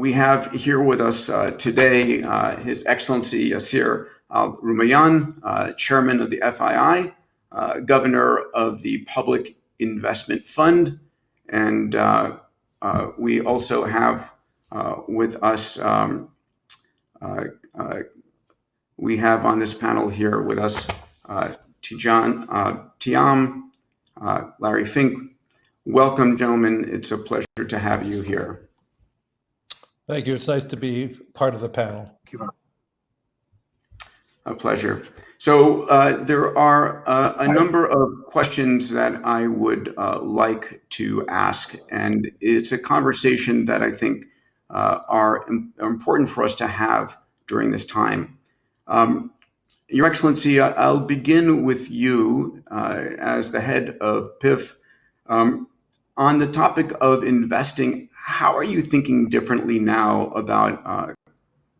We have here with us today His Excellency Yasir Al-Rumayyan, Chairman of the FII, Governor of the Public Investment Fund, and we also have with us, we have on this panel here with us Tidjane Thiam, Larry Fink. Welcome, gentlemen. It's a pleasure to have you here. Thank you. It's nice to be part of the panel. Thank you. A pleasure. So there are a number of questions that I would like to ask, and it's a conversation that I think are important for us to have during this time. Your Excellency, I'll begin with you as the head of PIF. On the topic of investing, how are you thinking differently now about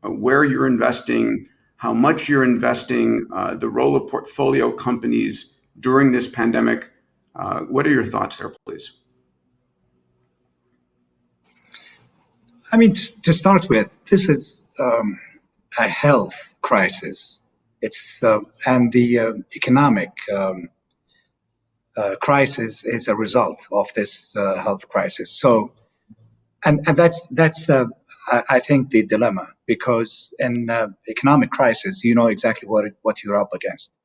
where you're investing, how much you're investing, the role of portfolio companies during this pandemic? What are your thoughts there, please? I mean, to start with, this is a health crisis. It's and the economic crisis is a result of this health crisis. So, and that's I think the dilemma, because in economic crisis, you know exactly what you're up against.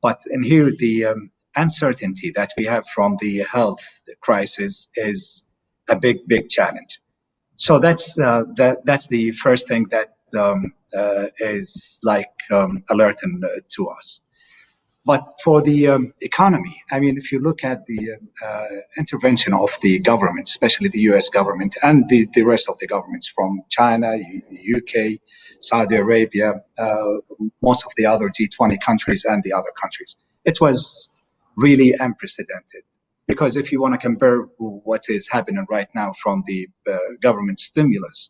But in here, the uncertainty that we have from the health crisis is a big challenge. So that's the first thing that is like alerting to us. But for the economy, I mean, if you look at the intervention of the government, especially the U.S. government and the rest of the governments from China, the UK, Saudi Arabia, most of the other G20 countries and the other countries, it was really unprecedented. Because if you want to compare what is happening right now from the government stimulus,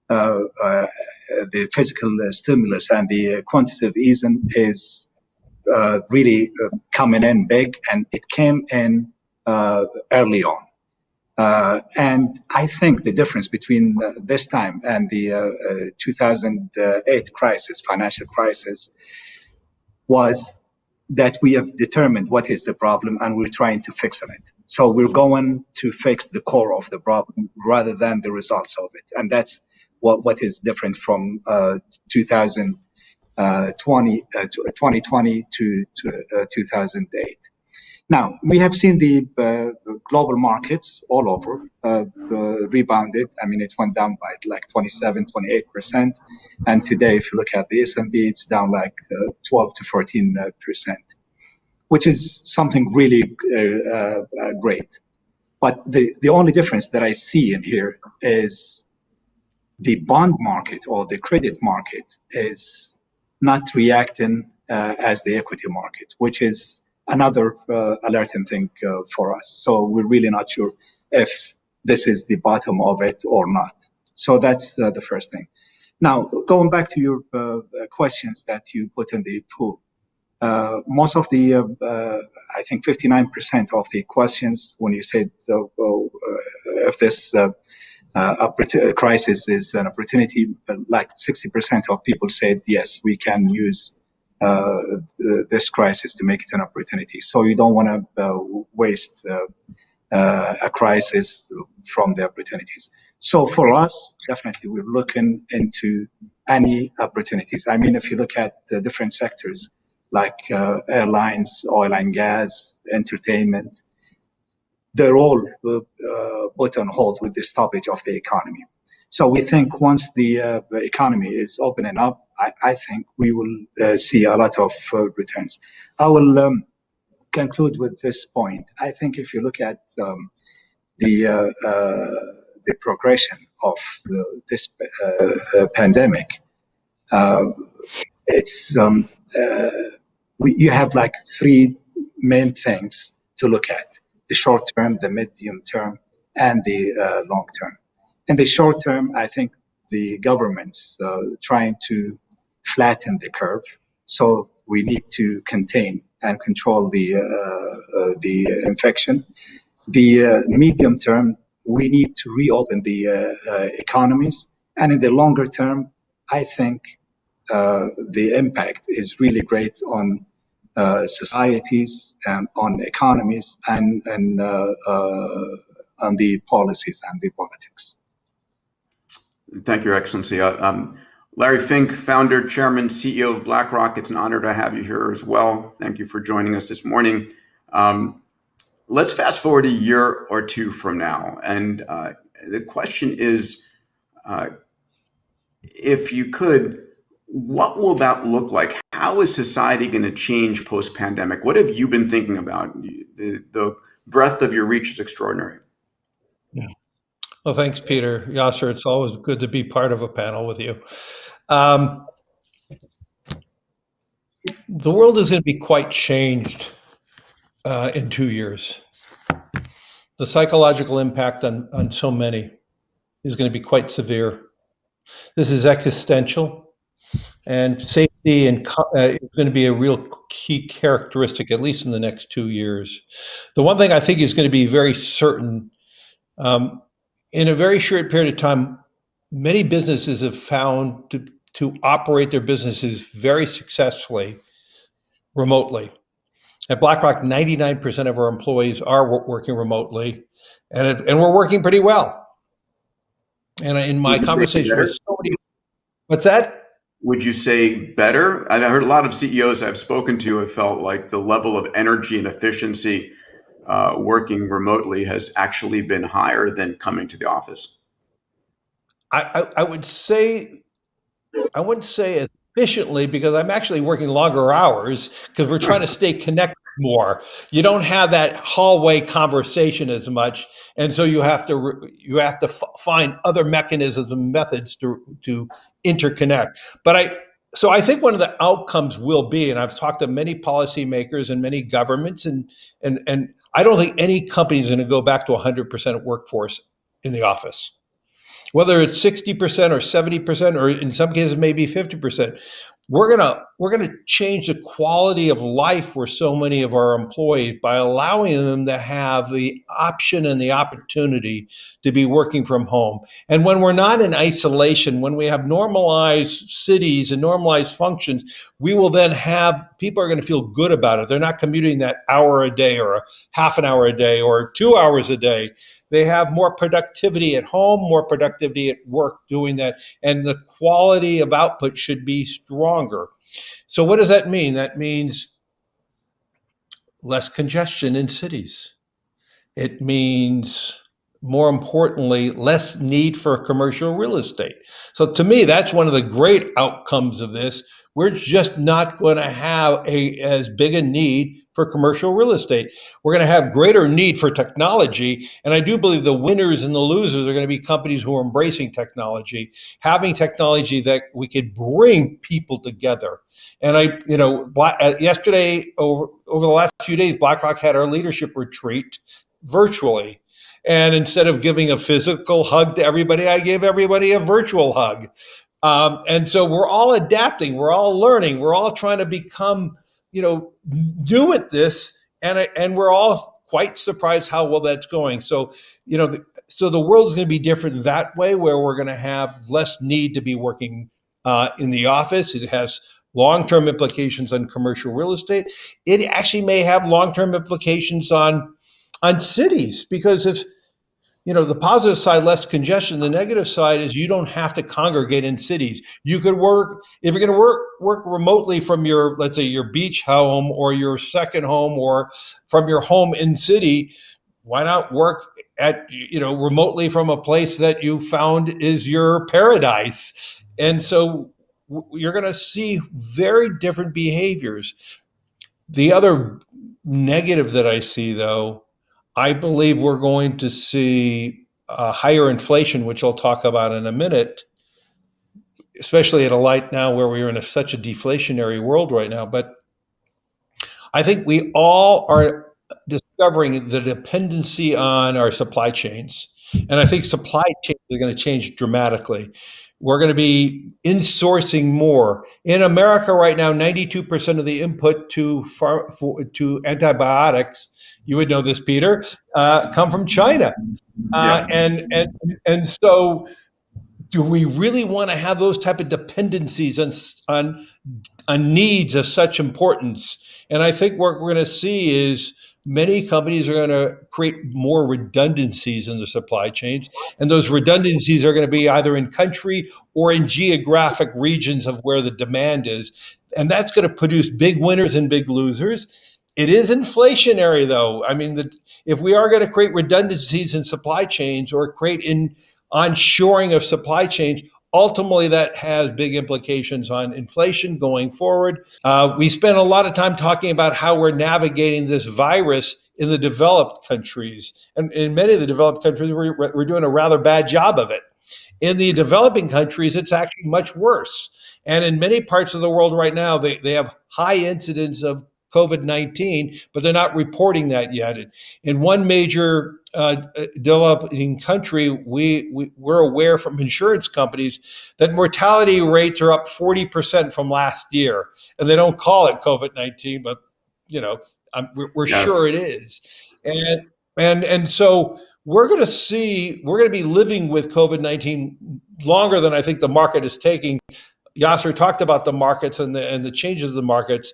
the physical stimulus and the quantitative easing is really coming in big, and it came in early on. And I think the difference between this time and the 2008 crisis, financial crisis, was that we have determined what is the problem and we're trying to fix it. So we're going to fix the core of the problem rather than the results of it. And that's what is different from 2020 to 2008. Now, we have seen the global markets all over rebounded. I mean, it went down by like 27, 28%. And today, if you look at the S&P, it's down like 12 to 14%, which is something really great. But the only difference that I see in here is the bond market or the credit market is not reacting as the equity market, which is another alerting thing for us. So we're really not sure if this is the bottom of it or not. So that's the first thing. Now, going back to your questions that you put in the pool, most of the, I think 59% of the questions, when you said if this crisis is an opportunity, like 60% of people said, yes, we can use this crisis to make it an opportunity. So you don't want to waste a crisis from the opportunities. So for us, definitely we're looking into any opportunities. I mean, if you look at the different sectors like airlines, oil and gas, entertainment, they're all put on hold with the stoppage of the economy. So we think once the economy is opening up, I think we will see a lot of returns. I will conclude with this point. I think if you look at the progression of this pandemic, it's you have like three main things to look at: the short term, the medium term, and the long term. In the short term, I think the government's trying to flatten the curve. So we need to contain and control the infection. The medium term, we need to reopen the economies And in the longer term, I think the impact is really great on societies and on economies and on the policies and the politics. Thank you, Your Excellency. Larry Fink, founder, chairman, CEO of BlackRock. It's an honor to have you here as well. Thank you for joining us this morning. Let's fast forward a year or two from now. And the question is, if you could, what will that look like? How is society going to change post-pandemic? What have you been thinking about? The breadth of your reach is extraordinary. Yeah. Well, thanks, Peter. Yasir, it's always good to be part of a panel with you. The world is going to be quite changed in 2 years. The psychological impact on so many is going to be quite severe. This is existential, and safety is going to be a real key characteristic, at least in the next 2 years. The one thing I think is going to be very certain, in a very short period of time, many businesses have found to operate their businesses very successfully remotely. At BlackRock, 99% of our employees are working remotely, and we're working pretty well. And in my conversation with so many, what's that? Would you say better? I heard a lot of CEOs I've spoken to have felt like the level of energy and efficiency working remotely has actually been higher than coming to the office. I would say, I wouldn't say efficiently, because I'm actually working longer hours because we're trying to stay connected more. You don't have that hallway conversation as much, and so you have to find other mechanisms and methods to interconnect. But I think one of the outcomes will be, and I've talked to many policymakers and many governments, and I don't think any company is going to go back to 100% workforce in the office. Whether it's 60% or 70%, or in some cases maybe 50%, we're gonna change the quality of life for so many of our employees by allowing them to have the option and the opportunity to be working from home. And when we're not in isolation, when we have normalized cities and normalized functions, we will then have people are going to feel good about it. They're not commuting that hour a day or a half an hour a day or 2 hours a day. They have more productivity at home, more productivity at work doing that, and the quality of output should be stronger. So what does that mean? That means less congestion in cities. It means, more importantly, less need for commercial real estate. So to me, that's one of the great outcomes of this. We're just not going to have as big a need for commercial real estate. We're going to have greater need for technology, and I do believe the winners and the losers are going to be companies who are embracing technology, having technology that we could bring people together. And yesterday, over the last few days, BlackRock had our leadership retreat virtually. And instead of giving a physical hug to everybody, I gave everybody a virtual hug. And so we're all adapting, we're all learning, we're all trying to become, new at this, and we're all quite surprised how well that's going. So, so the world is going to be different that way, where we're going to have less need to be working in the office. It has long-term implications on commercial real estate. It actually may have long-term implications on cities, because if the positive side, less congestion. The negative side is you don't have to congregate in cities. You could work, if you're going to work remotely from your, let's say, your beach home or your second home or from your home in city, why not work remotely from a place that you found is your paradise? And so you're going to see very different behaviors. The other negative that I see, though, I believe we're going to see higher inflation, which I'll talk about in a minute, especially at a light now where we're in such a deflationary world right now. But I think we all are discovering the dependency on our supply chains. And I think supply chains are going to change dramatically. We're going to be insourcing more. In America right now, 92% of the input to antibiotics, you would know this, Peter, come from China. And so do we really want to have those type of dependencies on needs of such importance? And I think what we're going to see is many companies are going to create more redundancies in the supply chains, and those redundancies are going to be either in country or in geographic regions of where the demand is, and that's going to produce big winners and big losers. It is inflationary, though. I mean, if we are going to create redundancies in supply chains or create onshoring of supply chains, ultimately that has big implications on inflation going forward. We spent a lot of time talking about how we're navigating this virus in the developed countries. And in many of the developed countries, we're doing a rather bad job of it. In the developing countries, it's actually much worse. And in many parts of the world right now, they have high incidence of COVID-19, but they're not reporting that yet. In one major developing country, we're aware from insurance companies that mortality rates are up 40% from last year. And they don't call it COVID-19, but we're Yes. sure it is. And so we're going to be living with COVID-19 longer than I think the market is taking. Yasir talked about the markets and the changes of the markets.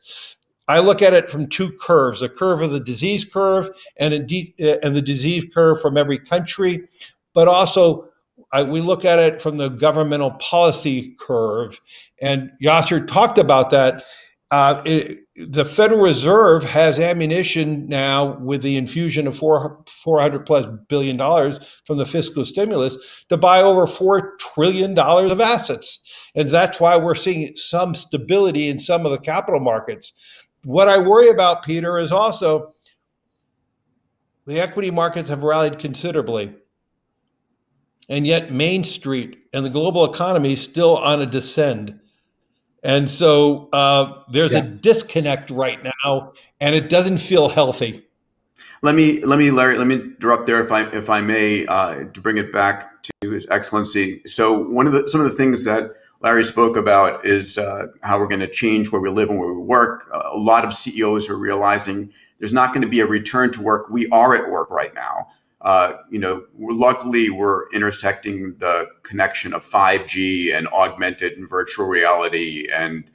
I look at it from two curves: a curve of the disease curve and the disease curve from every country, but also we look at it from the governmental policy curve. And Yasir talked about that. The Federal Reserve has ammunition now with the infusion of $400+ billion from the fiscal stimulus to buy over $4 trillion of assets. And that's why we're seeing some stability in some of the capital markets. What I worry about, Peter, is also the equity markets have rallied considerably. And yet Main Street and the global economy is still on a descend. And so there's a disconnect right now, and it doesn't feel healthy. Larry, let me interrupt there if I may, to bring it back to His Excellency. So some of the things that Larry spoke about is how we're going to change where we live and where we work. A lot of CEOs are realizing there's not going to be a return to work. We are at work right now. Luckily, we're intersecting the connection of 5G and augmented and virtual reality and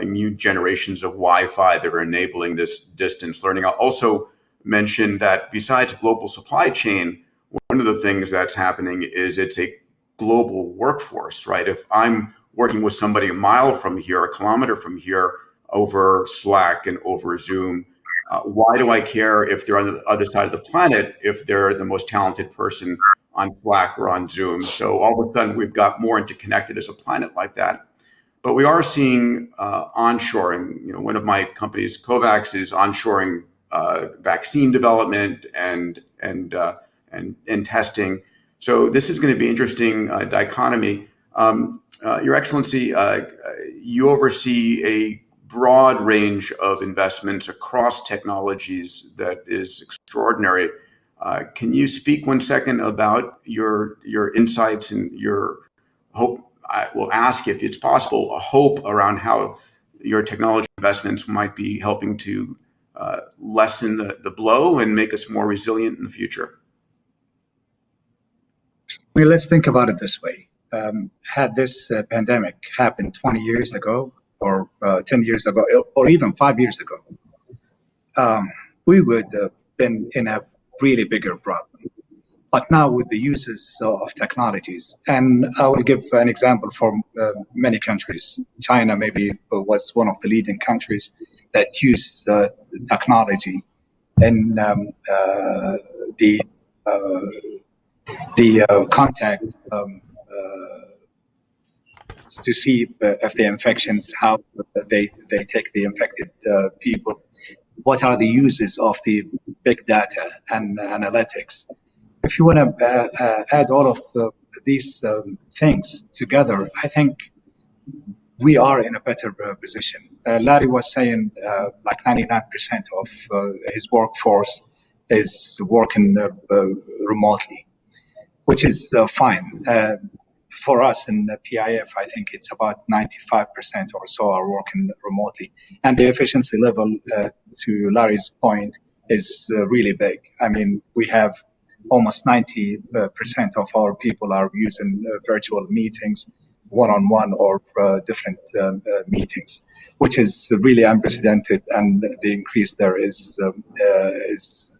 new generations of Wi-Fi that are enabling this distance learning. I'll also mention that besides global supply chain, one of the things that's happening is it's a global workforce, right? If I'm working with somebody a mile from here, a kilometer from here, over Slack and over Zoom, why do I care if they're on the other side of the planet if they're the most talented person on Slack or on Zoom? So all of a sudden, we've got more interconnected as a planet like that. But we are seeing onshoring. One of my companies, Kovacs, is onshoring vaccine development and testing. So this is going to be interesting dichotomy. Your Excellency, you oversee a broad range of investments across technologies that is extraordinary. Can you speak 1 second about your insights and your hope? I will ask if it's possible, a hope around how your technology investments might be helping to lessen the blow and make us more resilient in the future. Well, let's think about it this way. Had this pandemic happened 20 years ago, or 10 years ago, or even 5 years ago, we would have been in a really bigger problem. But now with the uses of technologies, and I will give an example from many countries. China maybe was one of the leading countries that used technology in the contact to see if the infections, how they take the infected people, what are the uses of the big data and analytics. If you want to add all of these things together, I think we are in a better position. Larry was saying like 99% of his workforce is working remotely, which is fine. For us in the PIF, I think it's about 95% or so are working remotely. And the efficiency level, to Larry's point, is really big. I mean, we have almost 90% of our people are using virtual meetings, one-on-one or different meetings, which is really unprecedented, and the increase there is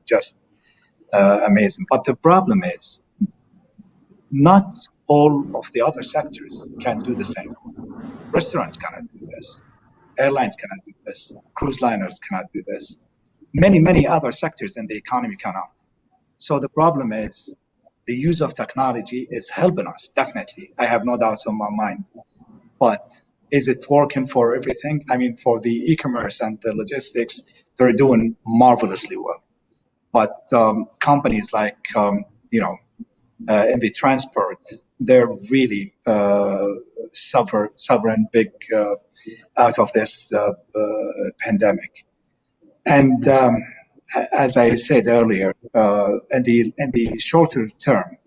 just amazing. But the problem is, not all of the other sectors can do the same. Restaurants cannot do this. Airlines cannot do this. Cruise liners cannot do this. Many other sectors in the economy cannot. So the problem is the use of technology is helping us, definitely. I have no doubts on my mind. But is it working for everything? I mean, for the e-commerce and the logistics, they're doing marvelously well. But companies like, in the transport, they're really suffering big out of this pandemic. And as I said earlier, in the shorter term,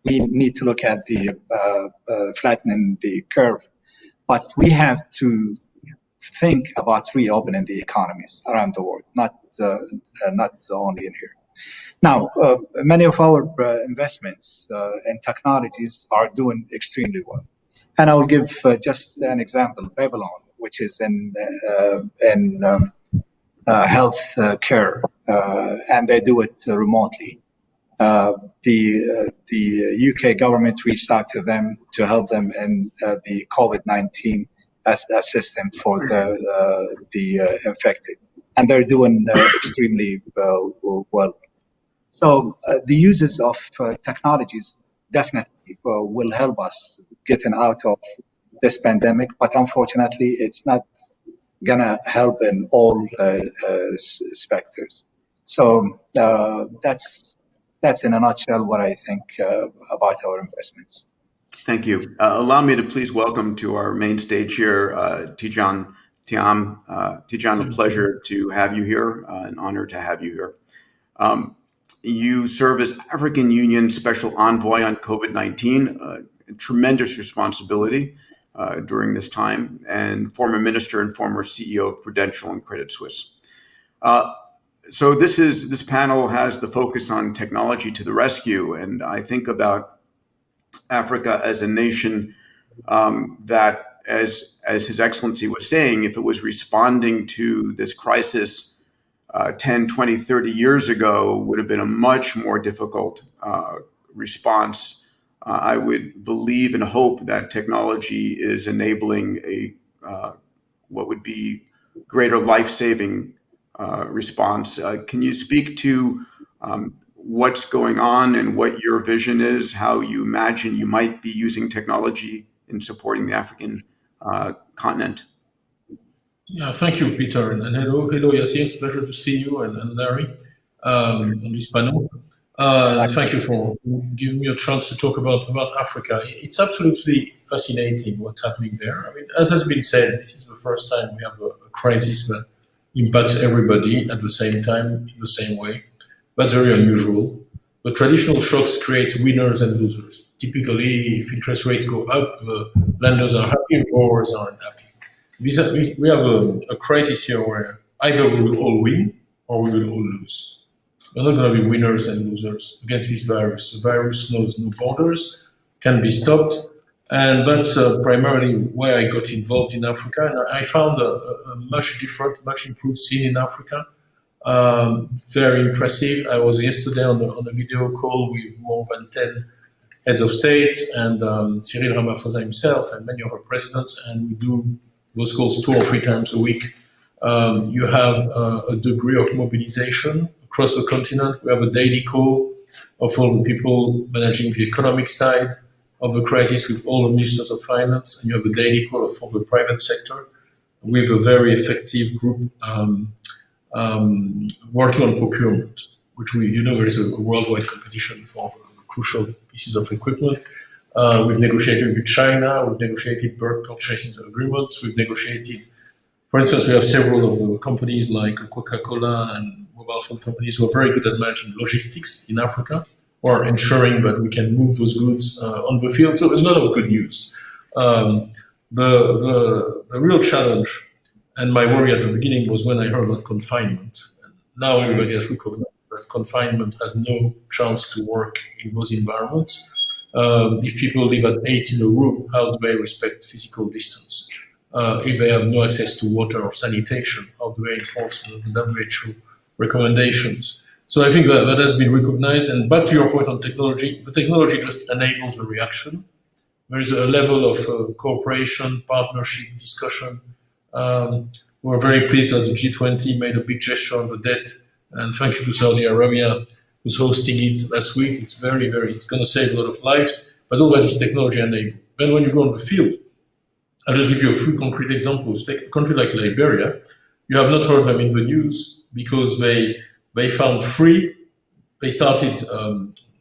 we need to look at the flattening the curve, but we have to think about reopening the economies around the world, not only in here. Now, many of our investments in technologies are doing extremely well. And I will give just an example, Babylon, which is in health care, and they do it remotely. The UK government reached out to them to help them in the COVID-19 assistance for the infected, and they're doing extremely well. So the uses of technologies definitely will help us getting out of this pandemic, but unfortunately, it's not gonna help in all specters. So that's in a nutshell what I think about our investments. Thank you. Allow me to please welcome to our main stage here, Tidjane Thiam. Tidjane, a pleasure to have you here, an honor to have you here. You serve as African Union Special Envoy on COVID-19, a tremendous responsibility during this time, and former minister and former CEO of Prudential and Credit Suisse. So this panel has the focus on technology to the rescue, and I think about Africa as a nation that, as His Excellency was saying, if it was responding to this crisis 10, 20, 30 years ago, would have been a much more difficult response. I would believe and hope that technology is enabling a what would be greater life-saving response. Can you speak to what's going on and what your vision is, how you imagine you might be using technology in supporting the African continent? Yeah, thank you, Peter, and hello, Yasir. It's a pleasure to see you and Larry on this panel. Thank you for giving me a chance to talk about Africa. It's absolutely fascinating what's happening there. I mean, as has been said, this is the first time we have a crisis that impacts everybody at the same time, in the same way. That's very unusual. But traditional shocks create winners and losers. Typically, if interest rates go up, lenders are happy and borrowers are unhappy. We have a crisis here where either we will all win or we will all lose. We're not going to be winners and losers against this virus. The virus knows no borders, can be stopped, and that's primarily why I got involved in Africa. And I found a much different, much improved scene in Africa. Very impressive. I was yesterday on a video call with more than 10 heads of state and Cyril Ramaphosa himself and many other presidents, and we do those calls 2 or 3 times a week. You have a degree of mobilization across the continent. We have a daily call of all the people managing the economic side of the crisis with all the ministers of finance, and you have a daily call of all the private sector with a very effective group working on procurement, which there is a worldwide competition for crucial pieces of equipment. We've negotiated with China, we've negotiated bulk purchasing agreements, we've negotiated, for instance, we have several of the companies like Coca-Cola and mobile phone companies who are very good at managing logistics in Africa, or ensuring that we can move those goods on the field. So there's a lot of good news. The real challenge, and my worry at the beginning, was when I heard about confinement. And now everybody has recognized that that confinement has no chance to work in those environments. If people live at 8 in a room, how do they respect physical distance? If they have no access to water or sanitation, how do they enforce the WHO recommendations? So I think that has been recognized. And back to your point on technology, the technology just enables the reaction. There is a level of cooperation, partnership, discussion. We're very pleased that the G20 made a big gesture on the debt. And thank you to Saudi Arabia, who's hosting it last week. It's it's going to save a lot of lives, but all that is technology enabled. Then when you go on the field, I'll just give you a few concrete examples. Take a country like Liberia. You have not heard them in the news because they found they started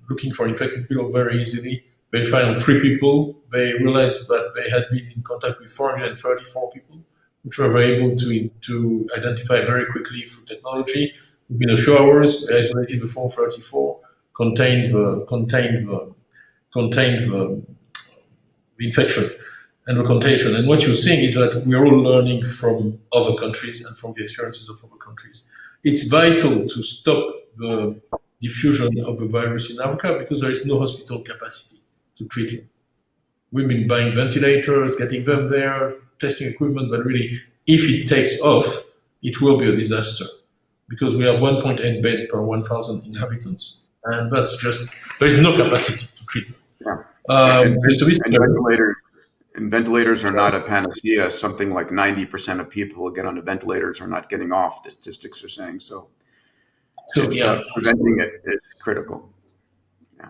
looking for infected people very easily. They found 3 people. They realized that they had been in contact with 434 people, which we were able to identify very quickly through technology. Within a few hours, we isolated the 434, contained the infection and the contagion. And what you're seeing is that we're all learning from other countries and from the experiences of other countries. It's vital to stop the diffusion of the virus in Africa because there is no hospital capacity to treat it. We've been buying ventilators, getting them there, testing equipment, but really, if it takes off, it will be a disaster because we have 1.8 bed per 1,000 inhabitants. And that's just, there is no capacity to treat them. Yeah. And ventilators are not a panacea. Something like 90% of people who get on the ventilators are not getting off, the statistics are saying. So preventing it is critical. Yeah.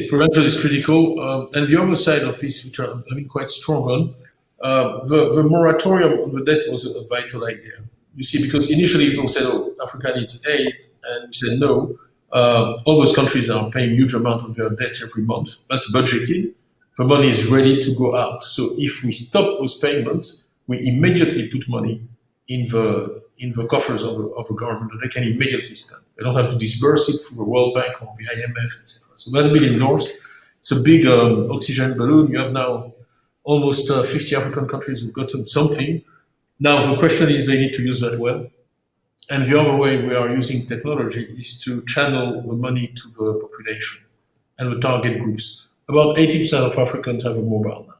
Prevention is critical. And the other side of this, which I'm quite strong on, the moratorium on the debt was a vital idea. You see, because initially people said, oh, Africa needs aid, and we said no. All those countries are paying huge amount of their debts every month. That's budgeted. The money is ready to go out. So if we stop those payments, we immediately put money in the coffers of the government that they can immediately spend. They don't have to disburse it through the World Bank or the IMF, etc. So that's been endorsed. It's a big oxygen balloon. You have now almost 50 African countries who've gotten something. Now the question is they need to use that well. And the other way we are using technology is to channel the money to the population and the target groups. About 80% of Africans have a mobile now.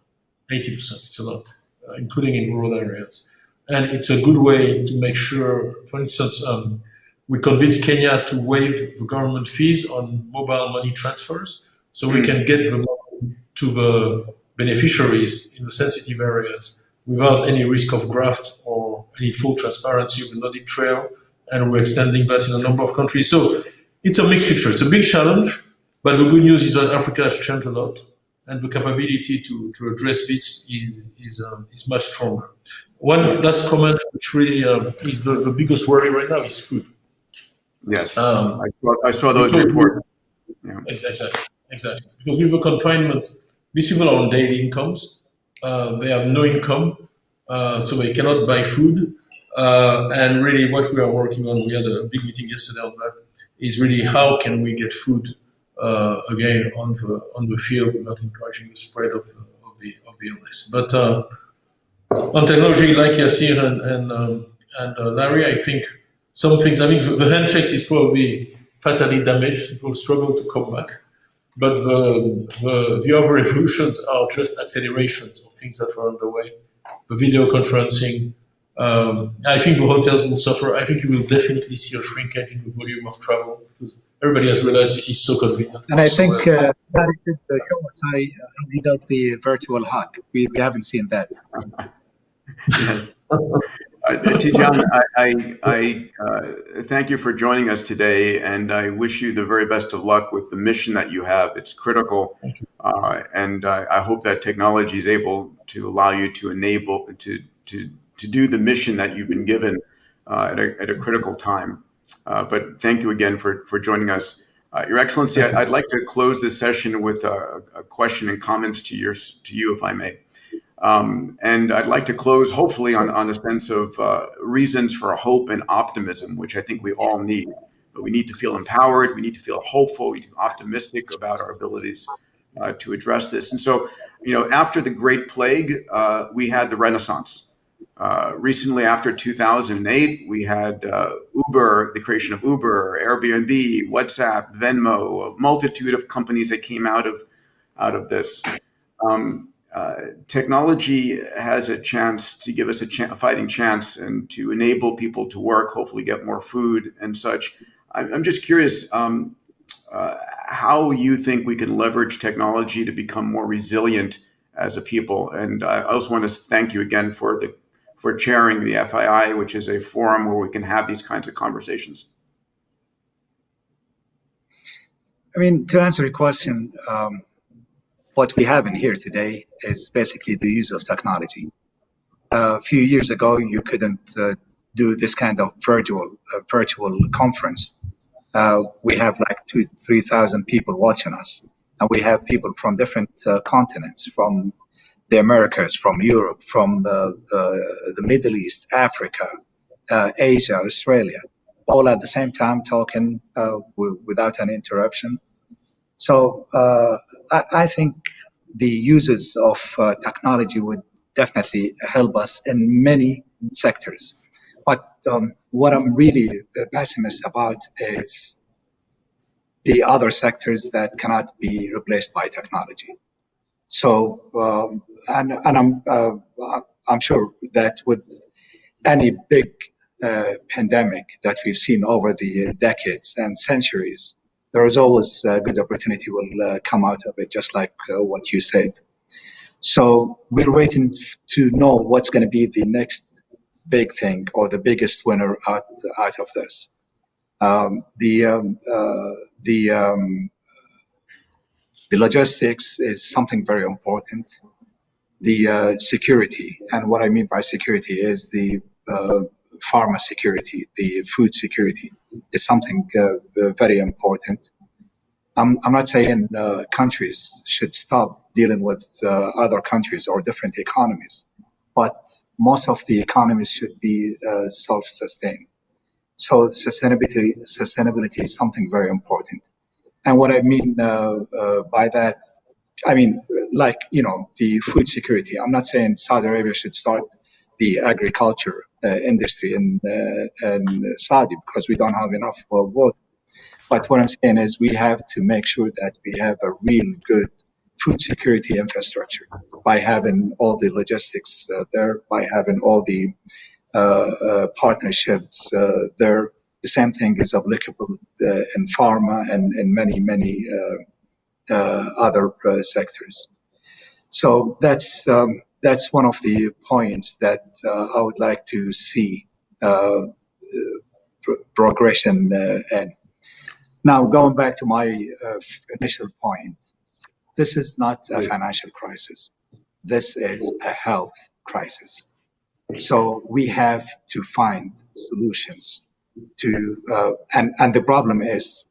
80%, it's a lot, including in rural areas. And it's a good way to make sure, for instance, we convinced Kenya to waive the government fees on mobile money transfers so we can get the money to the beneficiaries in the sensitive areas without any risk of graft or any full transparency of the audit trail. And we're extending that in a number of countries. So it's a mixed picture. It's a big challenge, but the good news is that Africa has changed a lot, and the capability to address this is much stronger. One last comment, which really is the biggest worry right now, is food. Yes, I saw those reports. Yeah. Exactly. Because with the confinement, these people are on daily incomes. They have no income, so they cannot buy food. And really what we are working on, we had a big meeting yesterday on that, is really how can we get food again on the field without encouraging the spread of the illness. But on technology, like Yasir and Larry, I think some things, the handshakes is probably fatally damaged. It will struggle to come back. But the other revolutions are just accelerations of things that were underway. The video conferencing, I think the hotels will suffer. I think you will definitely see a shrinkage in the volume of travel because everybody has realized this is so convenient. And I think Larry did he does the virtual hug. We haven't seen that. Yes. Tidjane, I thank you for joining us today, and I wish you the very best of luck with the mission that you have. It's critical, and I hope that technology is able to allow you to enable to do the mission that you've been given at a critical time. But thank you again for joining us. Your Excellency, I'd like to close this session with a question and comments to you, if I may. And I'd like to close, hopefully, on a sense of reasons for hope and optimism, which I think we all need. But we need to feel empowered. We need to feel hopeful. We need to be optimistic about our abilities to address this. And so, after the Great Plague, we had the Renaissance. Recently, after 2008, we had Uber, the creation of Uber, Airbnb, WhatsApp, Venmo, a multitude of companies that came out of this. Technology has a chance to give us a fighting chance and to enable people to work, hopefully get more food and such. I'm just curious how you think we can leverage technology to become more resilient as a people. And I also want to thank you again for chairing the FII, which is a forum where we can have these kinds of conversations. I mean, to answer your question, what we have in here today is basically the use of technology. A few years ago, you couldn't do this kind of virtual conference. We have like 2,000-3,000 people watching us, and we have people from different continents, from the Americas, from Europe, from the Middle East, Africa, Asia, Australia, all at the same time talking without any interruption. So I think the uses of technology would definitely help us in many sectors. But what I'm really pessimist about is the other sectors that cannot be replaced by technology. So, I'm sure that with any big pandemic that we've seen over the decades and centuries, there is always a good opportunity will come out of it, just like what you said. So we're waiting to know what's going to be the next big thing or the biggest winner out of this. The logistics is something very important. The security, and what I mean by security is the pharma security, the food security is something very important. I'm not saying countries should stop dealing with other countries or different economies, but most of the economies should be self-sustained. So sustainability is something very important. And what I mean by that, I mean, like, the food security. I'm not saying Saudi Arabia should start the agriculture industry in Saudi because we don't have enough water. But what I'm saying is we have to make sure that we have a real good food security infrastructure by having all the logistics there, by having all the partnerships there. The same thing is applicable in pharma and in many other sectors. So that's one of the points that I would like to see progression in. Now, going back to my initial point, this is not a financial crisis. This is a health crisis. So we have to find solutions to, and the problem is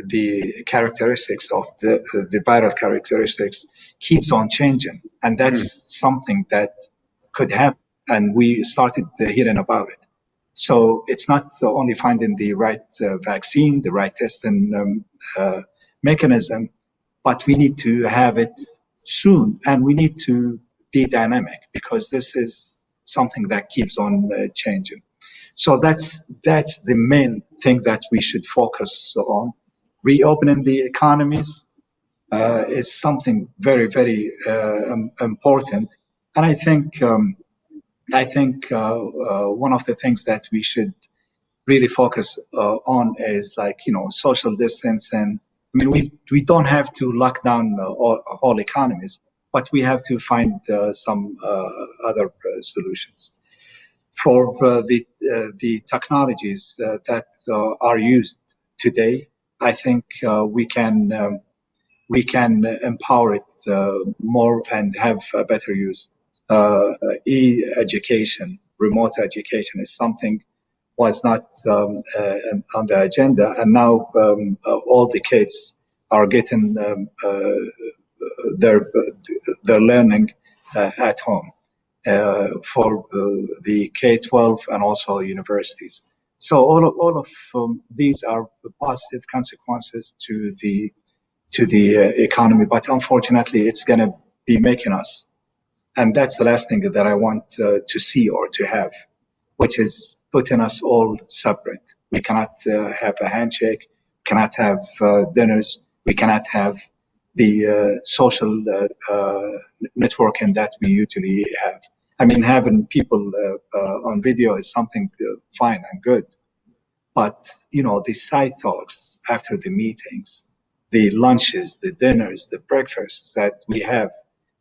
the characteristics of the viral characteristics keeps on changing. And that's something that could happen. And we started hearing about it. So it's not only finding the right vaccine, the right testing mechanism, but we need to have it soon, and we need to be dynamic because this is something that keeps on changing. So that's the main thing that we should focus on. Reopening the economies is something very, very important, and I think one of the things that we should really focus on is social distance. And I mean, we don't have to lock down all economies, but we have to find some other solutions for the technologies that are used today. I think we can empower it more and have a better use. E-education, remote education is something was not on the agenda, and now all the kids are getting their learning at home for the K-12 and also universities. So all of these are positive consequences to the economy, but unfortunately, it's going to be making us And that's the last thing that I want to see or to have, which is putting us all separate. We cannot have a handshake, cannot have dinners, we cannot have the social networking that we usually have. I mean, having people on video is something fine and good, but the side talks after the meetings, the lunches, the dinners, the breakfasts that we have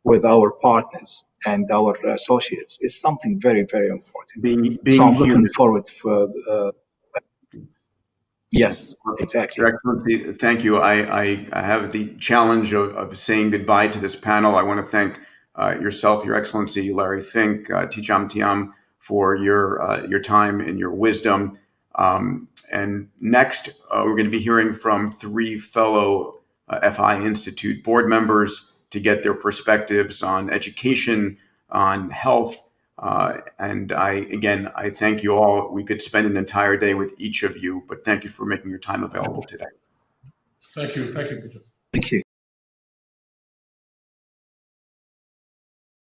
with our partners and our associates is something very, very important. Being So I'm human. looking forward for. Yes, exactly. Your Excellency, thank you. I have the challenge of saying goodbye to this panel. I want to thank yourself, Your Excellency, Larry Fink, Tidjane Thiam, for your time and your wisdom. And next, we're going to be hearing from 3 fellow FI Institute board members to get their perspectives on education, on health. And I thank you all. We could spend an entire day with each of you, but thank you for making your time available today. Thank you, Peter. Thank you.